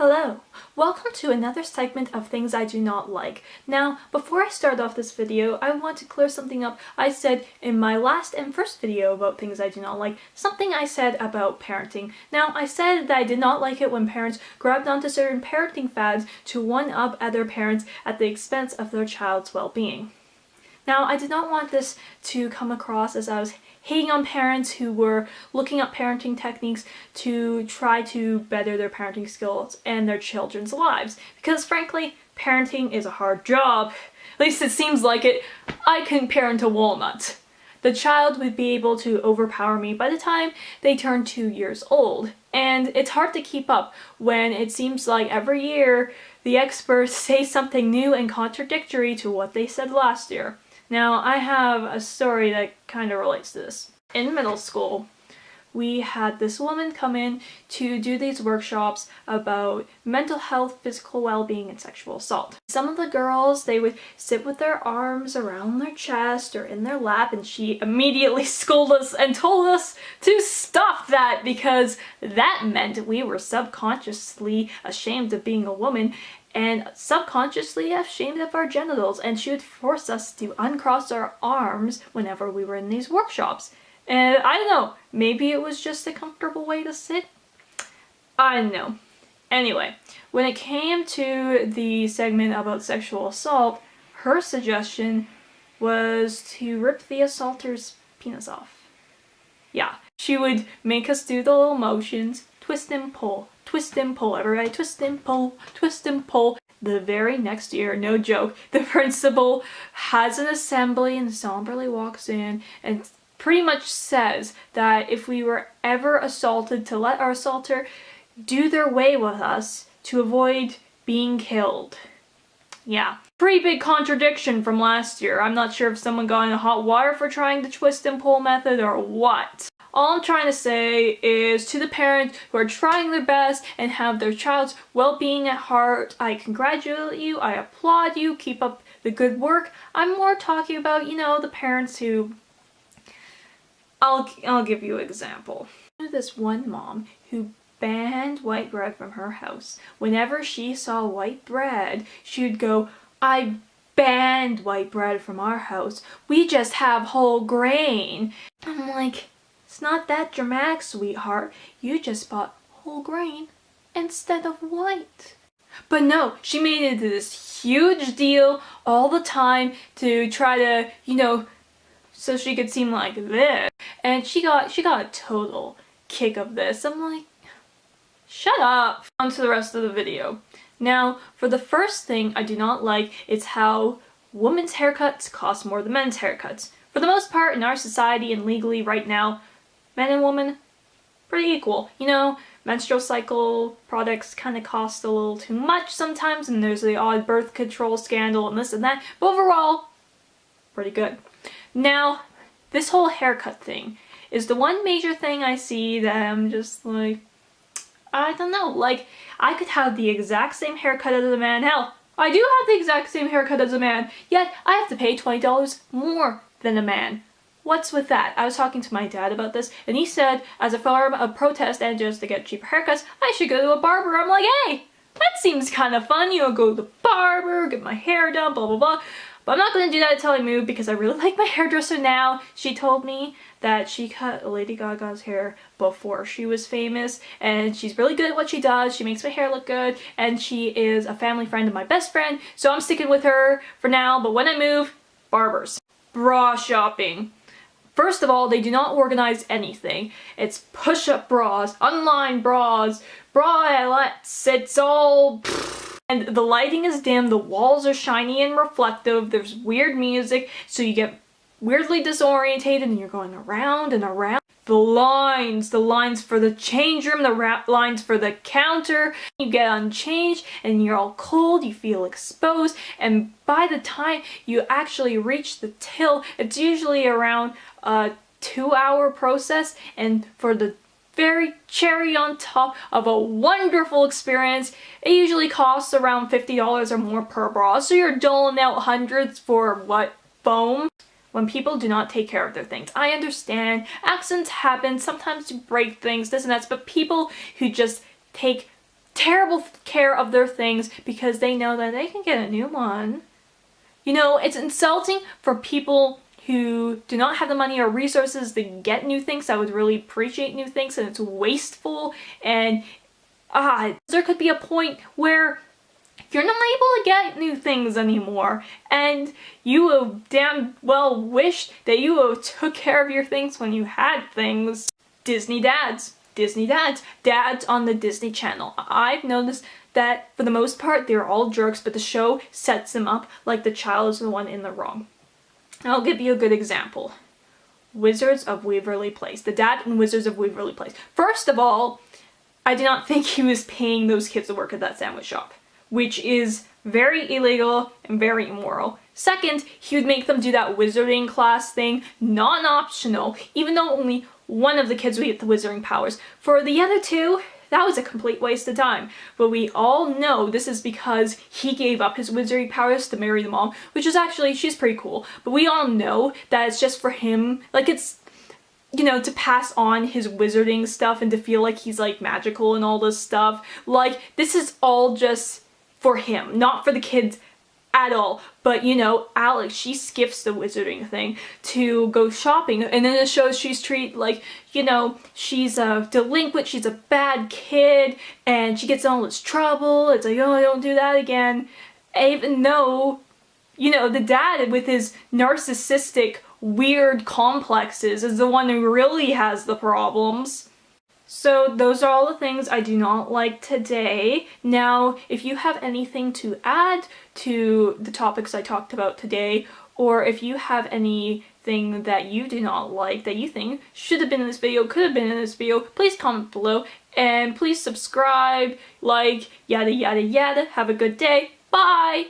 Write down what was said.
Hello! Welcome to another segment of things I do not like. Now, before I start off this video, I want to clear something up. I said in my last and first video about things I do not like, something I said about parenting. Now, I said that I did not like it when parents grabbed onto certain parenting fads to one-up other parents at the expense of their child's well-being. Now, I did not want this to come across as I was hating on parents who were looking up parenting techniques to try to better their parenting skills and their children's lives. Because frankly, parenting is a hard job. At least it seems like it. I couldn't parent a walnut. The child would be able to overpower me by the time they turn 2 years old. And it's hard to keep up when it seems like every year the experts say something new and contradictory to what they said last year. Now, I have a story that kind of relates to this. In middle school, we had this woman come in to do these workshops about mental health, physical well-being, and sexual assault. Some of the girls, they would sit with their arms around their chest or in their lap, and she immediately scolded us and told us to stop that because that meant we were subconsciously ashamed of being a woman and subconsciously ashamed of our genitals, and she would force us to uncross our arms whenever we were in these workshops. And I don't know, maybe it was just a comfortable way to sit? I don't know. Anyway, when it came to the segment about sexual assault, her suggestion was to rip the assaulter's penis off. Yeah, she would make us do the little motions, twist and pull, everybody twist and pull, twist and pull. The very next year, no joke, the principal has an assembly and somberly walks in and pretty much says that if we were ever assaulted, to let our assaulter do their way with us to avoid being killed. Yeah. Pretty big contradiction from last year. I'm not sure if someone got in hot water for trying the twist and pull method or what. All I'm trying to say is to the parents who are trying their best and have their child's well-being at heart, I congratulate you, I applaud you, keep up the good work. I'm more talking about, the parents who... I'll give you an example. This one mom who banned white bread from her house. Whenever she saw white bread, she would go, "I banned white bread from our house. We just have whole grain." I'm like, it's not that dramatic, sweetheart. You just bought whole grain instead of white. But no, she made it into this huge deal all the time to try to, so she could seem like this. And she got a total kick of this. I'm like, shut up. On to the rest of the video. Now, for the first thing I do not like is how women's haircuts cost more than men's haircuts. For the most part in our society and legally right now, men and women, pretty equal. Menstrual cycle products kind of cost a little too much sometimes, and there's the odd birth control scandal and this and that, but overall, pretty good. Now, this whole haircut thing is the one major thing I see that I'm just like, I don't know, like, I could have the exact same haircut as a man. Hell, I do have the exact same haircut as a man, yet I have to pay $20 more than a man. What's with that? I was talking to my dad about this, and he said, as a form of protest and just to get cheaper haircuts, I should go to a barber. I'm like, hey, that seems kind of fun. Go to the barber, get my hair done, blah, blah, blah. But I'm not going to do that until I move because I really like my hairdresser now. She told me that she cut Lady Gaga's hair before she was famous, and she's really good at what she does. She makes my hair look good, and she is a family friend of my best friend, so I'm sticking with her for now. But when I move, barbers. Bra shopping. First of all, they do not organize anything. It's push-up bras, unlined bras, bralettes, it's all... And the lighting is dim, the walls are shiny and reflective, there's weird music, so you get weirdly disorientated and you're going around and around. The lines for the change room, the lines for the counter, you get unchanged and you're all cold, you feel exposed, and by the time you actually reach the till, it's usually around a 2-hour process, and for the very cherry on top of a wonderful experience, it usually costs around $50 or more per bra, so you're doling out hundreds for what? Foam? When people do not take care of their things. I understand, accidents happen, sometimes you break things, this and that, but people who just take terrible care care of their things because they know that they can get a new one. You know, it's insulting for people who do not have the money or resources to get new things, that would really appreciate new things, and it's wasteful. And there could be a point where you're not able to get new things anymore, and you will damn well wish that you took care of your things when you had things. Disney dads on the Disney Channel. I've noticed that for the most part they're all jerks, but the show sets them up like the child is the one in the wrong. I'll give you a good example. Wizards of Waverly Place. The dad in Wizards of Waverly Place. First of all, I do not think he was paying those kids to work at that sandwich shop, which is very illegal and very immoral. Second, he would make them do that wizarding class thing, non-optional, even though only one of the kids would get the wizarding powers. For the other two, that was a complete waste of time. But we all know this is because he gave up his wizarding powers to marry the mom, which is actually, she's pretty cool. But we all know that it's just for him, like it's, you know, to pass on his wizarding stuff and to feel like he's like magical and all this stuff. Like, this is all just for him, not for the kids at all. But you know, Alex, she skips the wizarding thing to go shopping, and then it shows she's treated like, you know, she's a delinquent, she's a bad kid, and she gets in all this trouble. It's like, oh, don't do that again. Even though, you know, the dad with his narcissistic weird complexes is the one who really has the problems. So those are all the things I do not like today. Now, if you have anything to add to the topics I talked about today, or if you have anything that you do not like that you think should have been in this video, could have been in this video, please comment below, and please subscribe, like, yada yada yada. Have a good day. Bye!